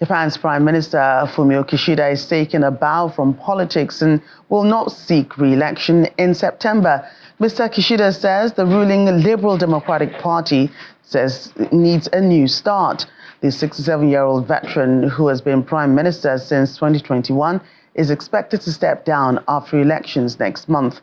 Japan's Prime Minister Fumio Kishida is taking a bow from politics and will not seek re-election in September. Mr. Kishida says the ruling Liberal Democratic Party says it needs a new start. The 67-year-old veteran, who has been Prime Minister since 2021, is expected to step down after elections next month.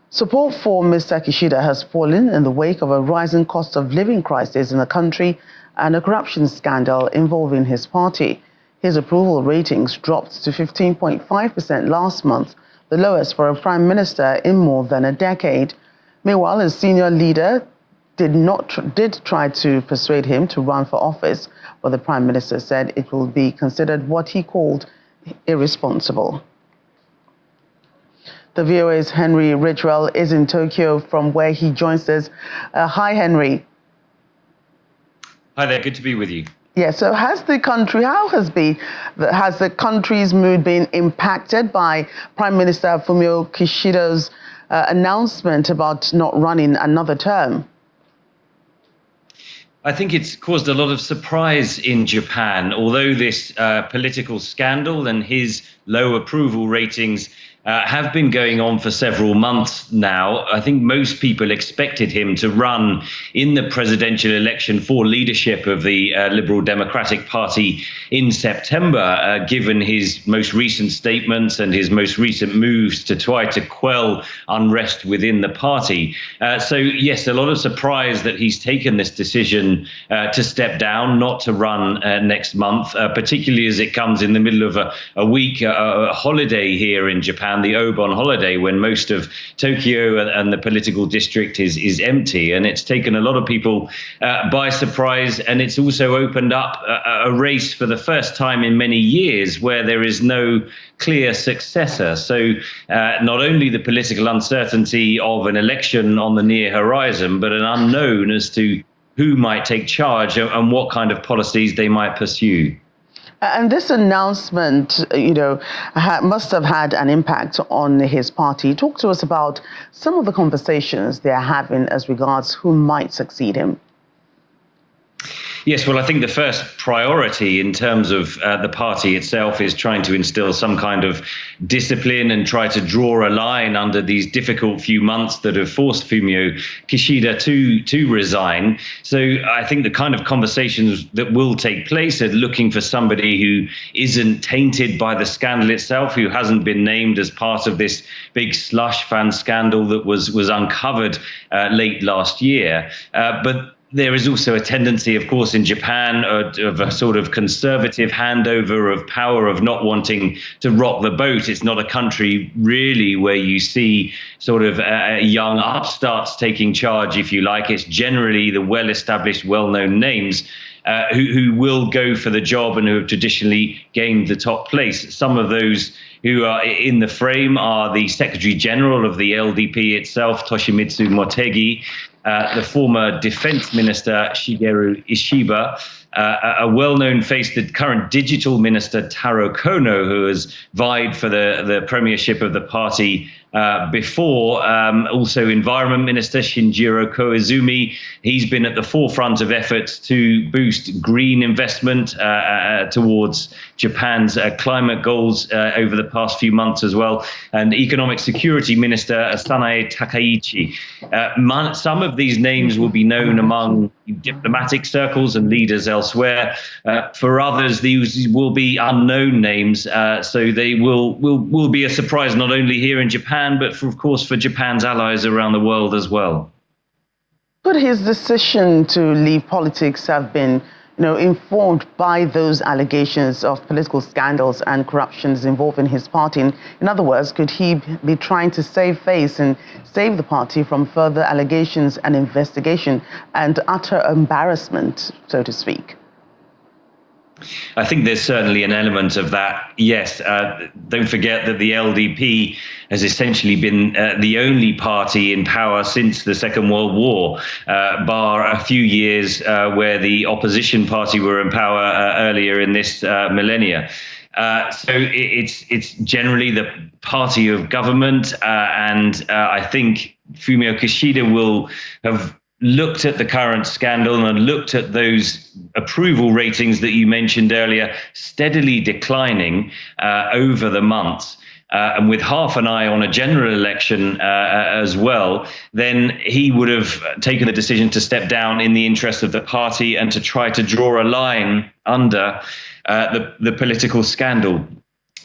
Support for Mr. Kishida has fallen in the wake of a rising cost of living crisis in the country and a corruption scandal involving his party. His approval ratings dropped to 15.5% last month, the lowest for a prime minister in more than a decade. Meanwhile, his senior leader did try to persuade him to run for office, but the prime minister said it will be considered what he called irresponsible. The VOA's Henry Ridgewell is in Tokyo, from where he joins us. Hi, Henry. Hi there, good to be with you. Yeah, so has the country's mood been impacted by Prime Minister Fumio Kishida's announcement about not running another term? I think it's caused a lot of surprise in Japan, although this political scandal and his low approval ratings have been going on for several months now. I think most people expected him to run in the presidential election for leadership of the Liberal Democratic Party in September, given his most recent statements and his most recent moves to try to quell unrest within the party. So, yes, a lot of surprise that he's taken this decision to step down, not to run next month, particularly as it comes in the middle of a week, a holiday here in Japan, the Obon holiday, when most of Tokyo and the political district is empty. And it's taken a lot of people by surprise. And it's also opened up a race for the first time in many years where there is no clear successor. So not only the political uncertainty of an election on the near horizon, but an unknown as to who might take charge and what kind of policies they might pursue. And this announcement, must have had an impact on his party. Talk to us about some of the conversations they're having as regards who might succeed him. Yes, well, I think the first priority in terms of the party itself is trying to instill some kind of discipline and try to draw a line under these difficult few months that have forced Fumio Kishida to resign. So I think the kind of conversations that will take place are looking for somebody who isn't tainted by the scandal itself, who hasn't been named as part of this big slush fund scandal that was uncovered late last year. But there is also a tendency, of course, in Japan of a sort of conservative handover of power, of not wanting to rock the boat. It's not a country really where you see sort of young upstarts taking charge, if you like. It's generally the well-established, well-known names who will go for the job and who have traditionally gained the top place. Some of those who are in the frame are the Secretary General of the LDP itself, Toshimitsu Motegi, the former Defense Minister Shigeru Ishiba, a well-known face, the current Digital Minister Taro Kono, who has vied for the premiership of the party before. Also Environment Minister Shinjiro Koizumi. He's been at the forefront of efforts to boost green investment towards Japan's climate goals over the past few months as well. And Economic Security Minister Sanae Takaichi. Some of these names will be known among diplomatic circles and leaders elsewhere. For others, these will be unknown names. So they will be a surprise not only here in Japan, but of course for Japan's allies around the world as well. Could his decision to leave politics have been informed by those allegations of political scandals and corruptions involving his party? In other words, could he be trying to save face and save the party from further allegations and investigation and utter embarrassment, so to speak? I think there's certainly an element of that. Yes, don't forget that the LDP has essentially been the only party in power since the Second World War, bar a few years where the opposition party were in power earlier in this millennia. So it's generally the party of government, and I think Fumio Kishida will have looked at the current scandal and looked at those approval ratings that you mentioned earlier, steadily declining over the months, and with half an eye on a general election as well, then he would have taken the decision to step down in the interest of the party and to try to draw a line under the political scandal.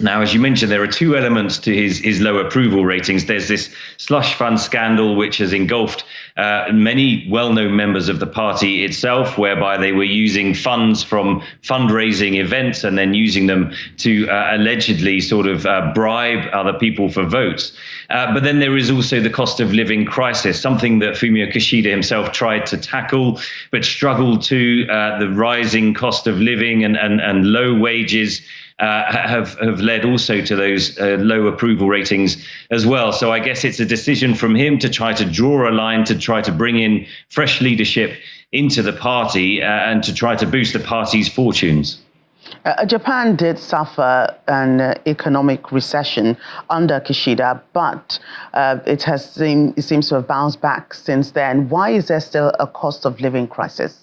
Now, as you mentioned, there are two elements to his low approval ratings. There's this slush fund scandal, which has engulfed many well-known members of the party itself, whereby they were using funds from fundraising events and then using them to allegedly sort of bribe other people for votes. But then there is also the cost of living crisis, something that Fumio Kishida himself tried to tackle, but struggled to. The rising cost of living and low wages have led also to those low approval ratings as well. So I guess it's a decision from him to try to draw a line, to try to bring in fresh leadership into the party and to try to boost the party's fortunes. Japan did suffer an economic recession under Kishida, but it seems to have bounced back since then. Why is there still a cost of living crisis?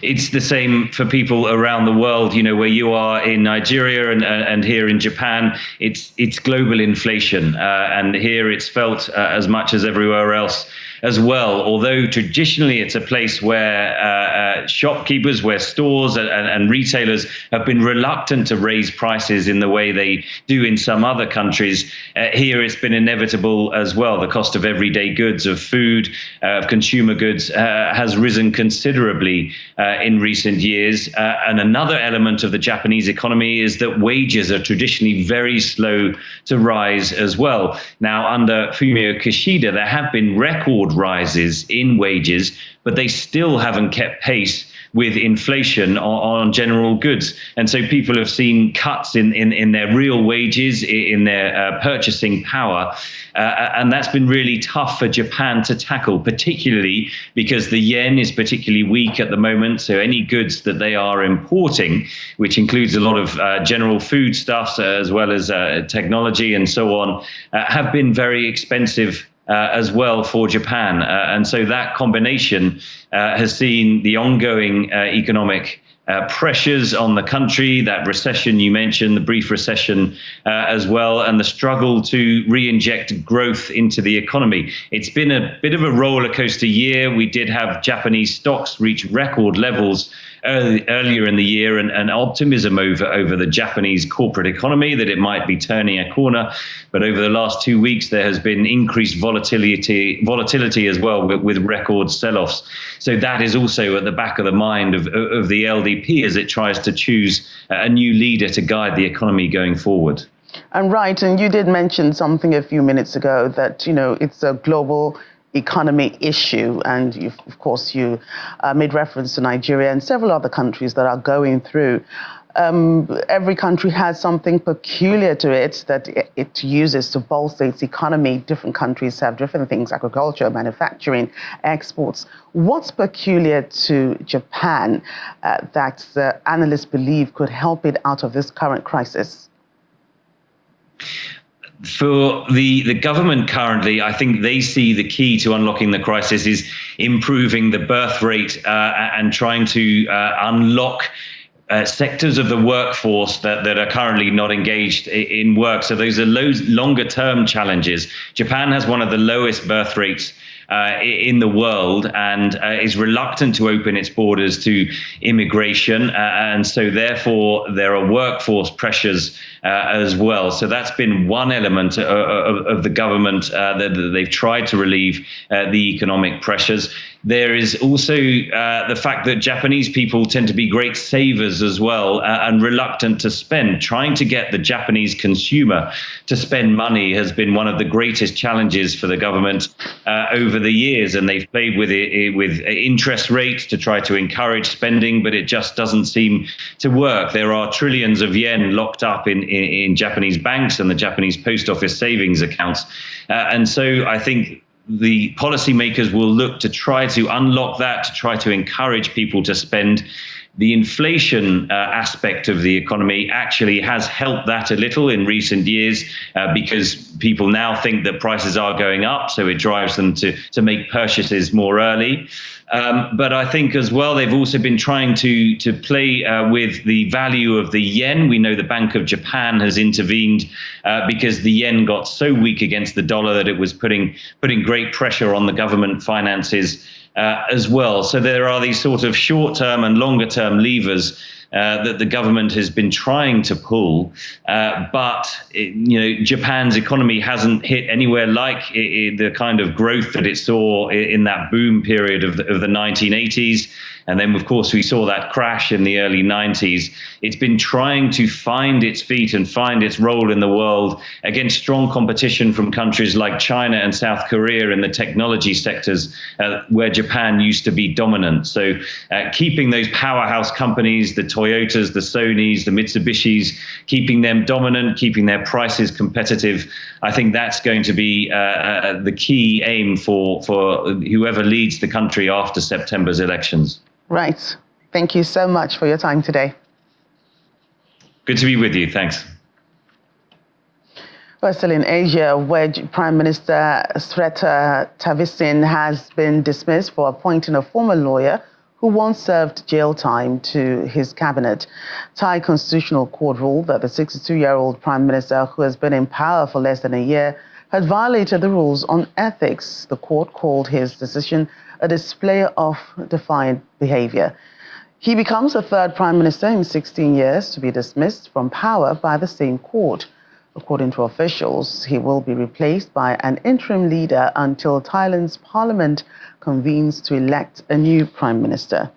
It's the same for people around the world, you know, where you are in Nigeria and here in Japan, it's global inflation. And here it's felt as much as everywhere else as well. Although traditionally it's a place where shopkeepers, where stores and retailers have been reluctant to raise prices in the way they do in some other countries, here it's been inevitable as well. The cost of everyday goods, of food, of consumer goods has risen considerably in recent years. And another element of the Japanese economy is that wages are traditionally very slow to rise as well. Now, under Fumio Kishida, there have been record rises in wages, but they still haven't kept pace with inflation on general goods. And so people have seen cuts in their real wages, in their purchasing power. And that's been really tough for Japan to tackle, particularly because the yen is particularly weak at the moment. So any goods that they are importing, which includes a lot of general foodstuffs as well as technology and so on, have been very expensive as well for Japan. And so that combination has seen the ongoing economic pressures on the country, that recession you mentioned, the brief recession as well, and the struggle to re-inject growth into the economy. It's been a bit of a roller coaster year. We did have Japanese stocks reach record levels earlier in the year, and optimism over the Japanese corporate economy, that it might be turning a corner. But over the last 2 weeks, there has been increased volatility as well with record sell-offs. So that is also at the back of the mind of the LDP as it tries to choose a new leader to guide the economy going forward. And right, and you did mention something a few minutes ago that, you know, it's a global economy issue, and of course you made reference to Nigeria and several other countries that are going through. Every country has something peculiar to it that it uses to bolster its economy. Different countries have different things: agriculture, manufacturing, exports. What's peculiar to Japan that the analysts believe could help it out of this current crisis? For the government currently, I think they see the key to unlocking the crisis is improving the birth rate and trying to unlock sectors of the workforce that are currently not engaged in work. So those are longer term challenges. Japan has one of the lowest birth rates in the world and is reluctant to open its borders to immigration. And so therefore there are workforce pressures as well. So that's been one element of the government that they've tried to relieve the economic pressures. There is also the fact that Japanese people tend to be great savers as well and reluctant to spend. Trying to get the Japanese consumer to spend money has been one of the greatest challenges for the government over the years. And they've played with interest rates to try to encourage spending, but it just doesn't seem to work. There are trillions of yen locked up in Japanese banks and the Japanese post office savings accounts. And so I think the policymakers will look to try to unlock that, to try to encourage people to spend. the inflation aspect of the economy actually has helped that a little in recent years because people now think that prices are going up, so it drives them to make purchases more early. But I think as well, they've also been trying to play with the value of the yen. We know the Bank of Japan has intervened because the yen got so weak against the dollar that it was putting great pressure on the government finances as well. So there are these sort of short-term and longer-term levers that the government has been trying to pull, but Japan's economy hasn't hit anywhere like the kind of growth that it saw in that boom period of the 1980s. And then, of course, we saw that crash in the early 90s. It's been trying to find its feet and find its role in the world against strong competition from countries like China and South Korea in the technology sectors where Japan used to be dominant. So keeping those powerhouse companies, the Toyotas, the Sonys, the Mitsubishis, keeping them dominant, keeping their prices competitive, I think that's going to be the key aim for whoever leads the country after September's elections. Right. Thank you so much for your time today. Good to be with you. Thanks. We're still in Asia, where Prime Minister Srettha Thavisin has been dismissed for appointing a former lawyer who once served jail time to his cabinet. Thai Constitutional Court ruled that the 62-year-old Prime Minister, who has been in power for less than a year, had violated the rules on ethics. The court called his decision a display of defiant behavior. He becomes the third prime minister in 16 years to be dismissed from power by the same court. According to officials, he will be replaced by an interim leader until Thailand's parliament convenes to elect a new prime minister.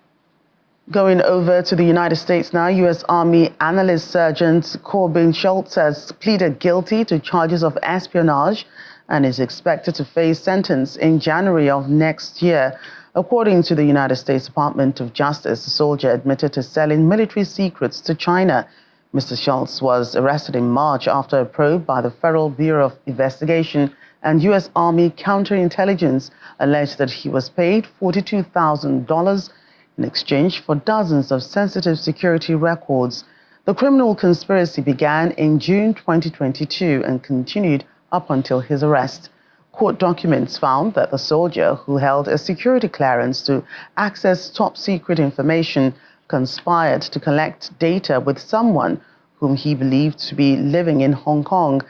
Going over to the United States now, U.S. Army Analyst Sergeant Corbin Schultz has pleaded guilty to charges of espionage and is expected to face sentence in January of next year. According to the United States Department of Justice, the soldier admitted to selling military secrets to China. Mr. Schultz was arrested in March after a probe by the Federal Bureau of Investigation and U.S. Army counterintelligence alleged that he was paid $42,000 in exchange for dozens of sensitive security records. The criminal conspiracy began in June 2022 and continued up until his arrest. Court documents found that the soldier, who held a security clearance to access top-secret information, conspired to collect data with someone whom he believed to be living in Hong Kong.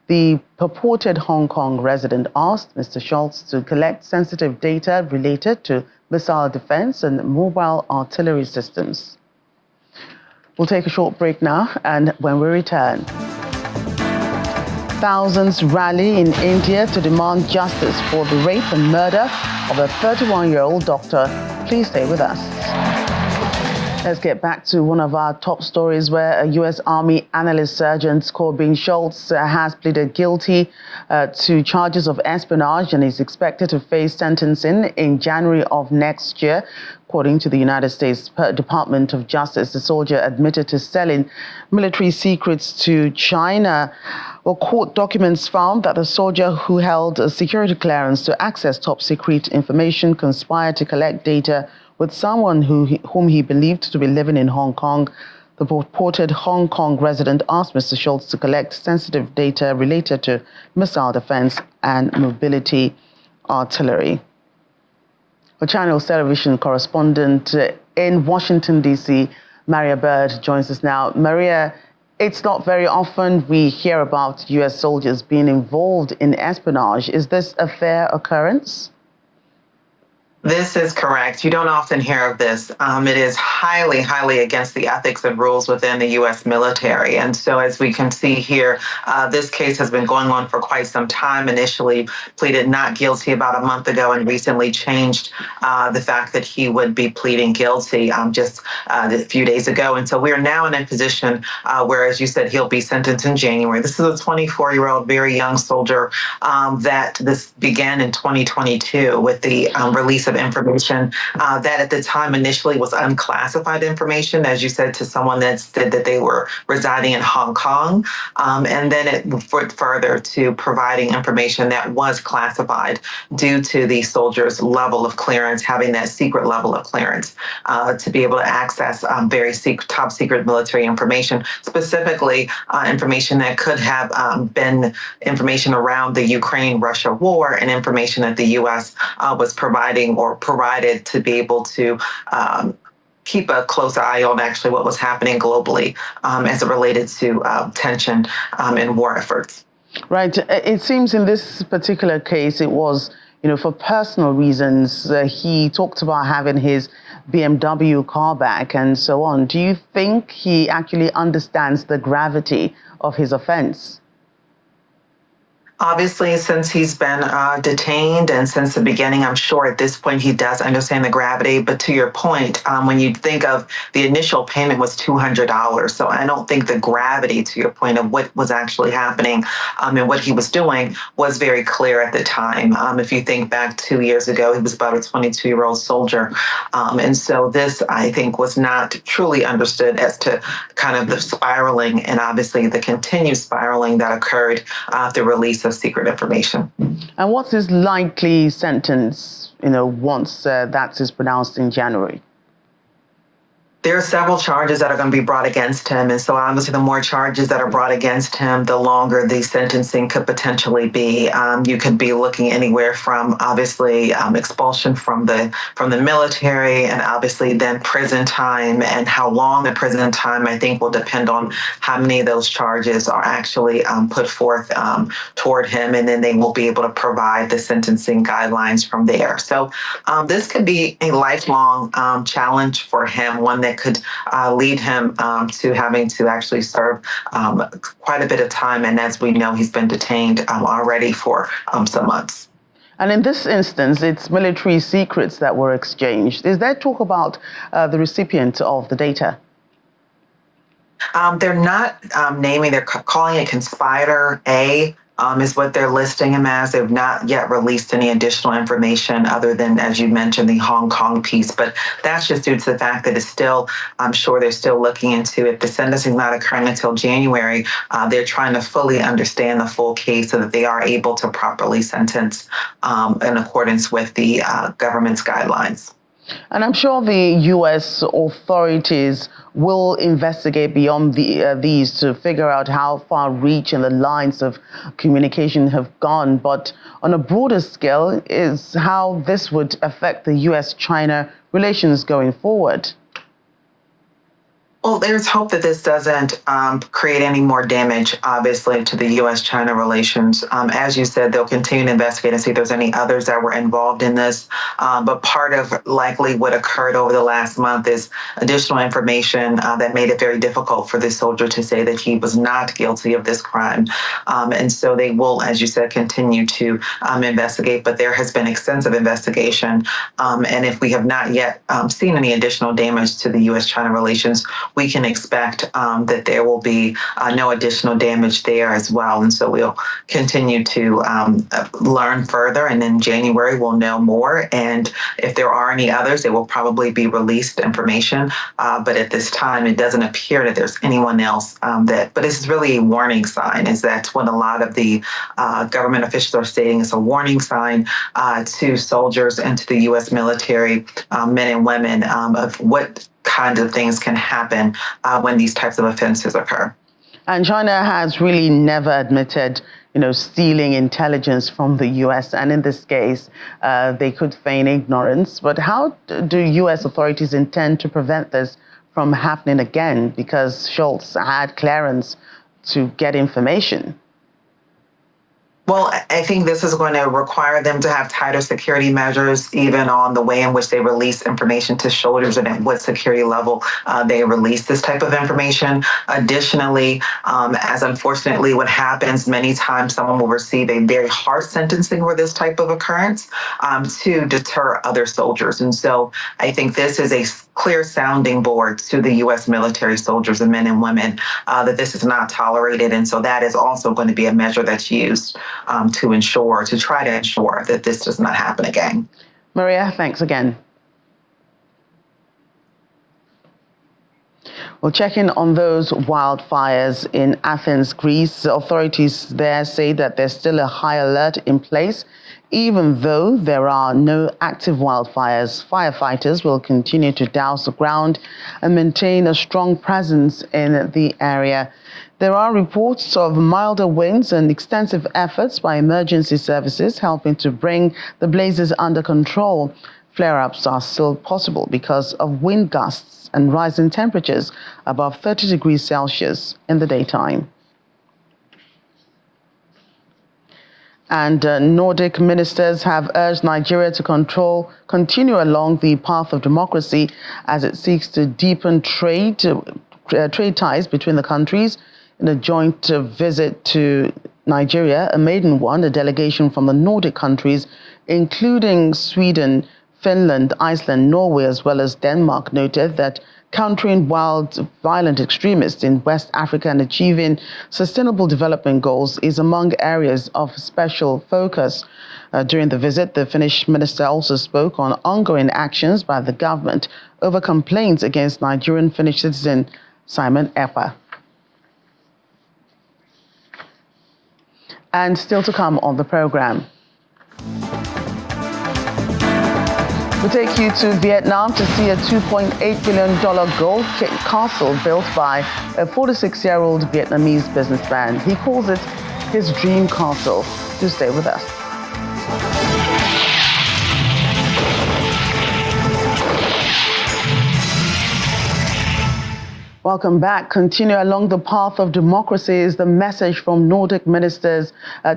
The purported Hong Kong resident asked Mr. Schultz to collect sensitive data related to missile defense and mobile artillery systems. We'll take a short break now, and when we return, thousands rally in India to demand justice for the rape and murder of a 31-year-old doctor. Please stay with us. Let's get back to one of our top stories where a U.S. Army Analyst Sergeant Corbin Schultz has pleaded guilty to charges of espionage and is expected to face sentencing in January of next year. According to the United States Department of Justice, the soldier admitted to selling military secrets to China. Well, court documents found that the soldier, who held a security clearance to access top-secret information, conspired to collect data with someone whom he believed to be living in Hong Kong. The purported Hong Kong resident asked Mr. Schultz to collect sensitive data related to missile defense and mobility artillery. A Channels Television correspondent in Washington, D.C., Maria Bird, joins us now. Maria, it's not very often we hear about U.S. soldiers being involved in espionage. Is this a fair occurrence? This is correct. You don't often hear of this. It is highly, highly against the ethics and rules within the U.S. military. And so as we can see here, this case has been going on for quite some time. Initially pleaded not guilty about a month ago and recently changed the fact that he would be pleading guilty just a few days ago. And so we are now in a position where, as you said, he'll be sentenced in January. This is a 24-year-old, very young soldier that this began in 2022 with the release of information that at the time initially was unclassified information, as you said, to someone that said that they were residing in Hong Kong. And then it went further to providing information that was classified due to the soldier's level of clearance, having that secret level of clearance to be able to access very top secret military information, specifically information that could have been information around the Ukraine-Russia war and information that the U.S. Was providing or provided to be able to keep a close eye on actually what was happening globally as it related to tension and war efforts. Right. It seems in this particular case, it was, for personal reasons. He talked about having his BMW car back and so on. Do you think he actually understands the gravity of his offense? Obviously, since he's been detained and since the beginning, I'm sure at this point he does understand the gravity. But to your point, when you think of the initial payment was $200. So I don't think the gravity, to your point, of what was actually happening and what he was doing was very clear at the time. If you think back 2 years ago, he was about a 22-year-old soldier. And so this, I think, was not truly understood as to kind of the spiraling and obviously the continued spiraling that occurred after release of secret information. And what's his likely sentence, once that is pronounced in January? There are several charges that are going to be brought against him. And so obviously the more charges that are brought against him, the longer the sentencing could potentially be. You could be looking anywhere from obviously expulsion from the military and obviously then prison time, and how long the prison time I think will depend on how many of those charges are actually put forth toward him. And then they will be able to provide the sentencing guidelines from there. So this could be a lifelong challenge for him, one that could lead him to having to actually serve quite a bit of time. And as we know, he's been detained already for some months. And in this instance, it's military secrets that were exchanged. Is there talk about the recipient of the data? They're not naming, they're calling it Conspirator A. Is what they're listing him as. They've not yet released any additional information other than, as you mentioned, the Hong Kong piece. But that's just due to the fact that it's still, I'm sure they're still looking into if the sentencing is not occurring until January. They're trying to fully understand the full case so that they are able to properly sentence in accordance with the government's guidelines. And I'm sure the U.S. authorities will investigate beyond these to figure out how far-reaching the lines of communication have gone. But on a broader scale, is how this would affect the U.S.-China relations going forward. Well, there's hope that this doesn't create any more damage, obviously, to the U.S.-China relations. As you said, they'll continue to investigate and see if there's any others that were involved in this. But part of likely what occurred over the last month is additional information that made it very difficult for this soldier to say that he was not guilty of this crime. And so they will, as you said, continue to investigate. But there has been extensive investigation. And if we have not yet seen any additional damage to the U.S.-China relations, we can expect that there will be no additional damage there as well. And so we'll continue to learn further. And in January, we'll know more. And if there are any others, they will probably be released information. But at this time, it doesn't appear that there's anyone else but this is really a warning sign, is that when a lot of the government officials are stating it's a warning sign to soldiers and to the U.S. military, men and women, of what kind of things can happen when these types of offenses occur. And China has really never admitted, stealing intelligence from the U.S. And in this case, they could feign ignorance. But how do U.S. authorities intend to prevent this from happening again? Because Schultz had clearance to get information. Well, I think this is going to require them to have tighter security measures, even on the way in which they release information to soldiers and at what security level they release this type of information. Additionally, as unfortunately what happens many times, someone will receive a very harsh sentencing for this type of occurrence to deter other soldiers. And so I think this is a clear sounding board to the U.S. military soldiers and men and women that this is not tolerated. And so that is also going to be a measure that's used to try to ensure that this does not happen again. Maria, thanks again. We'll check in on those wildfires in Athens, Greece. Authorities there say that there's still a high alert in place. Even though there are no active wildfires, firefighters will continue to douse the ground and maintain a strong presence in the area. There are reports of milder winds and extensive efforts by emergency services helping to bring the blazes under control. Flare-ups are still possible because of wind gusts and rising temperatures above 30 degrees Celsius in the daytime. And Nordic ministers have urged Nigeria to continue along the path of democracy as it seeks to deepen trade ties between the countries. In a joint visit to Nigeria, a maiden one, a delegation from the Nordic countries, including Sweden, Finland, Iceland, Norway, as well as Denmark, noted that countering violent extremists in West Africa and achieving sustainable development goals is among areas of special focus. During the visit, the Finnish minister also spoke on ongoing actions by the government over complaints against Nigerian Finnish citizen Simon Epa. And still to come on the program. We'll take you to Vietnam to see a $2.8 billion gold castle built by a 46-year-old Vietnamese businessman. He calls it his dream castle. Do stay with us. Welcome back. Continue along the path of democracy is the message from Nordic ministers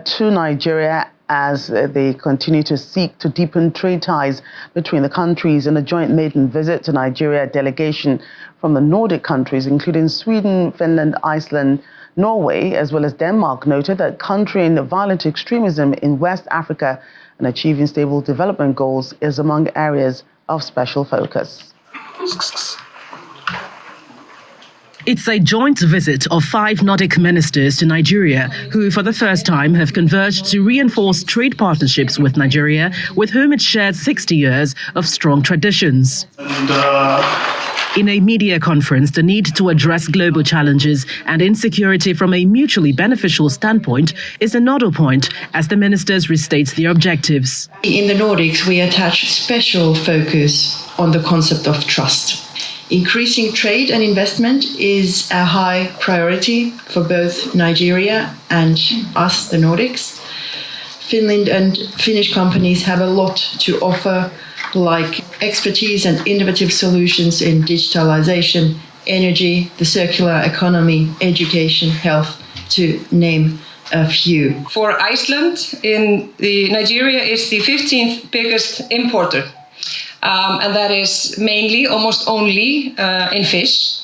to Nigeria as they continue to seek to deepen trade ties between the countries. In a joint maiden visit to Nigeria, a delegation from the Nordic countries, including Sweden, Finland, Iceland, Norway, as well as Denmark, noted that countering violent extremism in West Africa and achieving stable development goals is among areas of special focus. It's a joint visit of 5 Nordic ministers to Nigeria, who for the first time have converged to reinforce trade partnerships with Nigeria, with whom it shared 60 years of strong traditions. In a media conference, the need to address global challenges and insecurity from a mutually beneficial standpoint is a nodal point as the ministers restate their objectives. In the Nordics, we attach special focus on the concept of trust. Increasing trade and investment is a high priority for both Nigeria and us, the Nordics. Finland and Finnish companies have a lot to offer, like expertise and innovative solutions in digitalization, energy, the circular economy, education, health, to name a few. For Iceland, Nigeria is the 15th biggest importer. And that is mainly, almost only, in fish.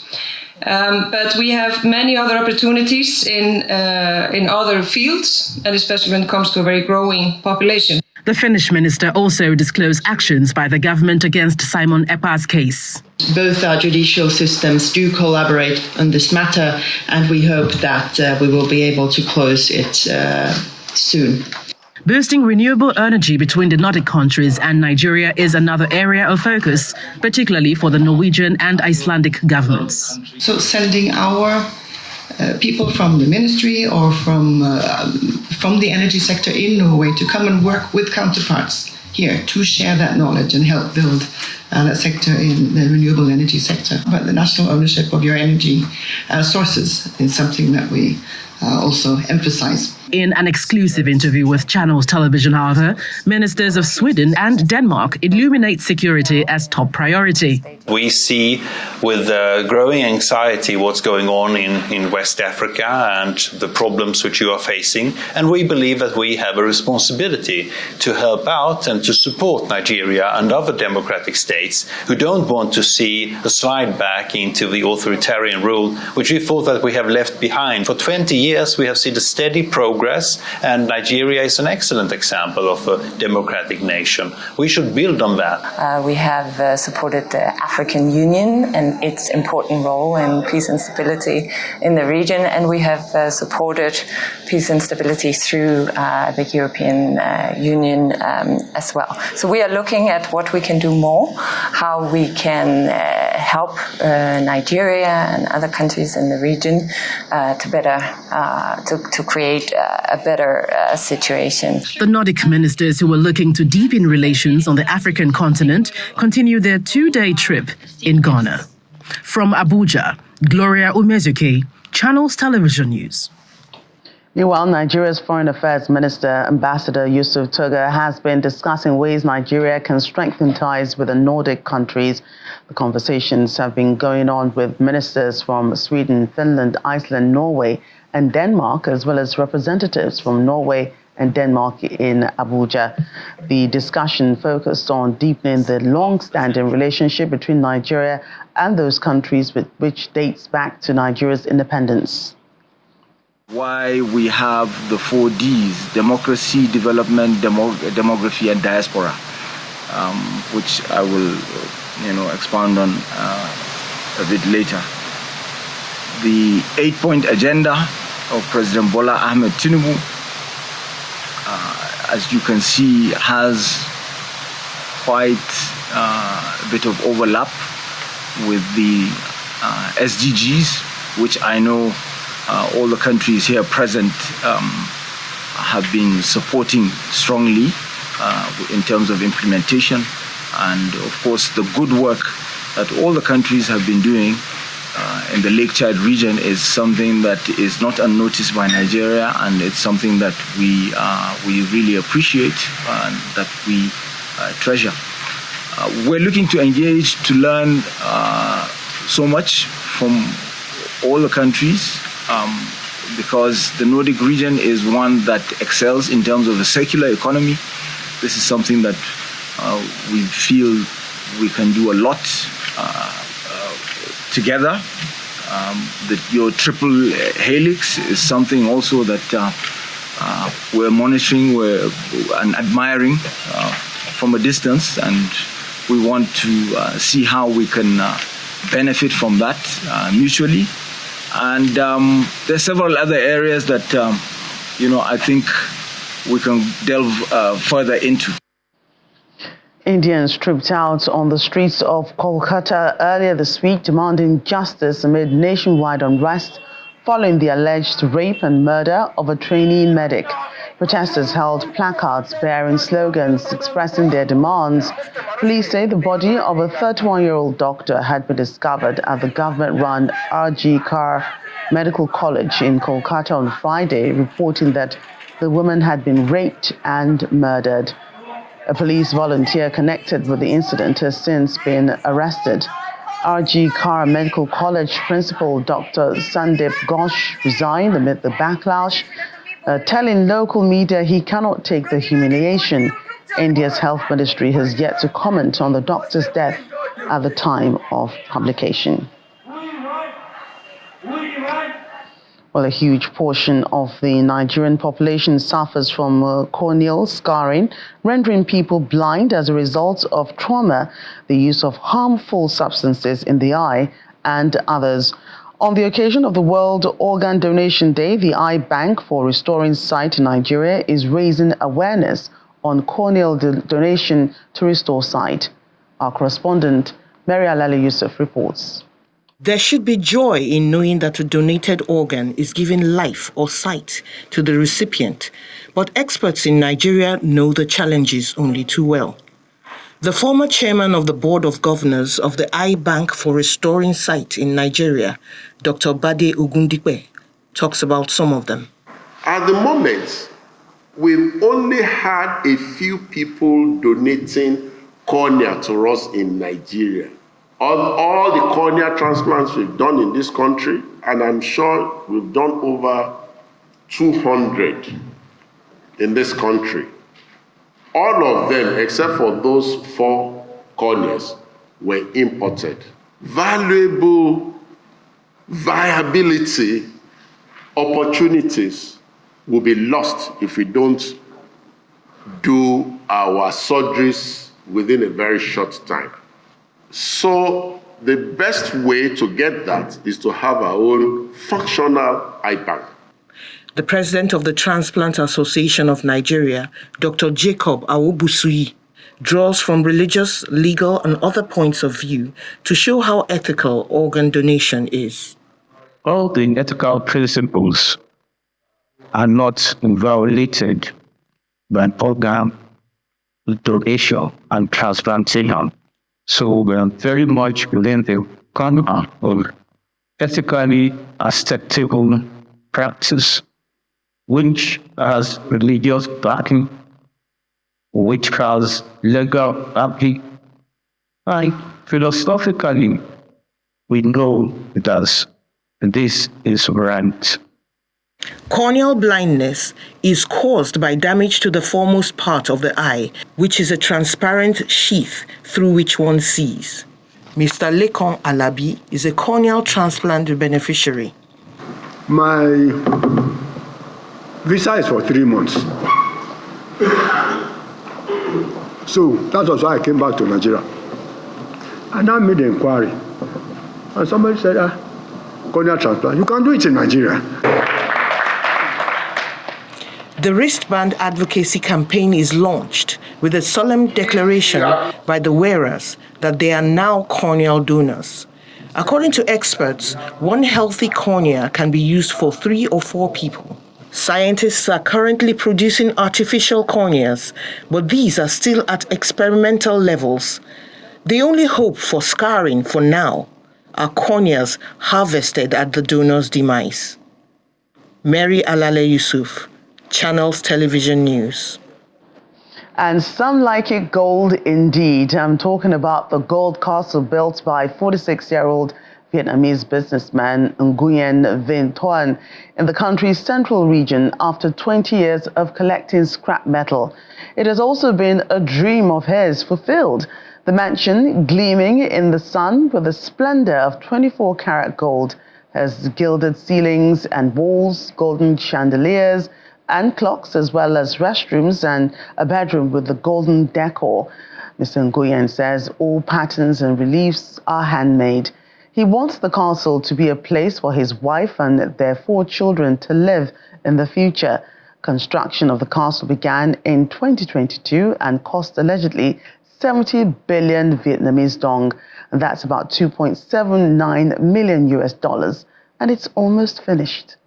But we have many other opportunities in other fields, and especially when it comes to a very growing population. The Finnish minister also disclosed actions by the government against Simon Epa's case. Both our judicial systems do collaborate on this matter, and we hope that we will be able to close it soon. Boosting renewable energy between the Nordic countries and Nigeria is another area of focus, particularly for the Norwegian and Icelandic governments. So sending our people from the ministry or from the energy sector in Norway to come and work with counterparts here to share that knowledge and help build that sector in the renewable energy sector. But the national ownership of your energy sources is something that we also emphasize. In an exclusive interview with Channels Television, however, ministers of Sweden and Denmark illuminate security as top priority. We see with growing anxiety what's going on in West Africa and the problems which you are facing. And we believe that we have a responsibility to help out and to support Nigeria and other democratic states who don't want to see a slide back into the authoritarian rule, which we thought that we have left behind. For 20 years, we have seen a steady progress progress, and Nigeria is an excellent example of a democratic nation. We should build on that. We have supported the African Union and its important role in peace and stability in the region, and we have supported peace and stability through the European Union as well. So we are looking at what we can do more, how we can help Nigeria and other countries in the region to create a better situation. The Nordic ministers who were looking to deepen relations on the African continent continue their two-day trip in Ghana. From Abuja, Gloria Umezuke, Channels Television News. Meanwhile, Nigeria's Foreign Affairs Minister, Ambassador Yusuf Tuga, has been discussing ways Nigeria can strengthen ties with the Nordic countries. The conversations have been going on with ministers from Sweden, Finland, Iceland, Norway, and Denmark, as well as representatives from Norway and Denmark in Abuja. The discussion focused on deepening the long-standing relationship between Nigeria and those countries, which dates back to Nigeria's independence. Why we have the 4Ds: democracy, development, demography, and diaspora, which I will, expound on a bit later. The 8-point agenda of President Bola Ahmed Tinubu, as you can see, has quite a bit of overlap with the SDGs, which I know all the countries here present have been supporting strongly in terms of implementation. And of course, the good work that all the countries have been doing in the Lake Chad region is something that is not unnoticed by Nigeria, and it's something that we really appreciate and that we treasure. We're looking to engage to learn so much from all the countries, because the Nordic region is one that excels in terms of the circular economy. This is something that we feel we can do a lot together. Your triple helix is something also that we're monitoring and admiring from a distance, and we want to see how we can benefit from that mutually. And there's several other areas that, I think we can delve further into. Indians trooped out on the streets of Kolkata earlier this week demanding justice amid nationwide unrest following the alleged rape and murder of a trainee medic. Protesters held placards bearing slogans expressing their demands. Police say the body of a 31-year-old doctor had been discovered at the government-run RG Kar Medical College in Kolkata on Friday, reporting that the woman had been raped and murdered. A police volunteer connected with the incident has since been arrested. RG Kar Medical College principal Dr. Sandeep Ghosh resigned amid the backlash, telling local media he cannot take the humiliation. India's health ministry has yet to comment on the doctor's death at the time of publication. Well, a huge portion of the Nigerian population suffers from corneal scarring, rendering people blind as a result of trauma, the use of harmful substances in the eye, and others. On the occasion of the World Organ Donation Day, the Eye Bank for Restoring Sight in Nigeria is raising awareness on corneal donation to restore sight. Our correspondent, Mary Alali Yusuf, reports. There should be joy in knowing that a donated organ is giving life or sight to the recipient, but experts in Nigeria know the challenges only too well. The former chairman of the Board of Governors of the Eye Bank for Restoring Sight in Nigeria, Dr. Bade Ogundipe, talks about some of them. At the moment, we've only had a few people donating cornea to us in Nigeria. Of all the cornea transplants we've done in this country, and I'm sure we've done over 200 in this country, all of them, except for those 4 corneas, were imported. Valuable viability opportunities will be lost if we don't do our surgeries within a very short time. So the best way to get that is to have our own functional eye bank. The president of the Transplant Association of Nigeria, Dr. Jacob Awobusui, draws from religious, legal, and other points of view to show how ethical organ donation is. All the ethical principles are not violated by organ donation and transplantation. So we are very much within the context of ethically acceptable practice, which has religious backing, which has legal backing, and philosophically, we know that this is right. Corneal blindness is caused by damage to the foremost part of the eye, which is a transparent sheath through which one sees. Mr. Lekon Alabi is a corneal transplant beneficiary. My visa is for 3 months. So that was why I came back to Nigeria. And I made an inquiry. And somebody said, corneal transplant, you can do it in Nigeria. The wristband advocacy campaign is launched with a solemn declaration by the wearers that they are now corneal donors. According to experts, one healthy cornea can be used for 3 or 4 people. Scientists are currently producing artificial corneas, but these are still at experimental levels. The only hope for scarring for now are corneas harvested at the donor's demise. Mary Alale Yusuf, Channels Television News. And some like it gold indeed. I'm talking about the gold castle built by 46-year-old Vietnamese businessman Nguyen Vinh Thuan in the country's central region after 20 years of collecting scrap metal. It has also been a dream of his fulfilled. The mansion, gleaming in the sun with the splendor of 24-karat gold, has gilded ceilings and walls, golden chandeliers, and clocks, as well as restrooms and a bedroom with the golden decor. Mr. Nguyen says all patterns and reliefs are handmade. He wants the castle to be a place for his wife and their 4 children to live in the future. Construction of the castle began in 2022 and cost allegedly 70 billion Vietnamese dong. And that's about $2.79 million US, and it's almost finished.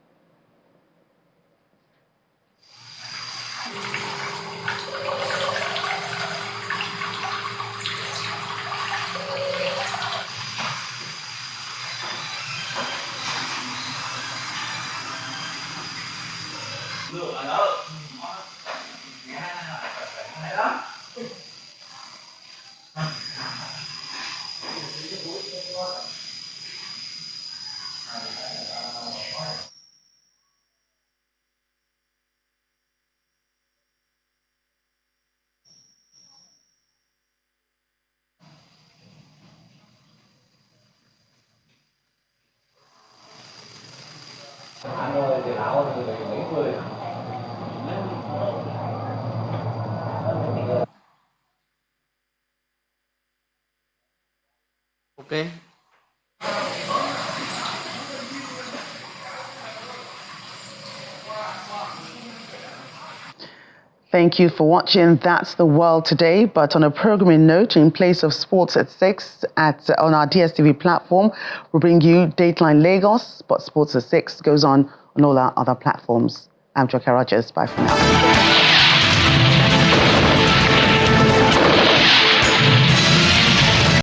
Okay. Thank you for watching That's the World Today. But on a programming note, in place of sports at 6 on our DSTV platform, we'll bring you Dateline Lagos, but sports at 6 goes on all our other platforms. I'm Joke Rogers. Bye for now.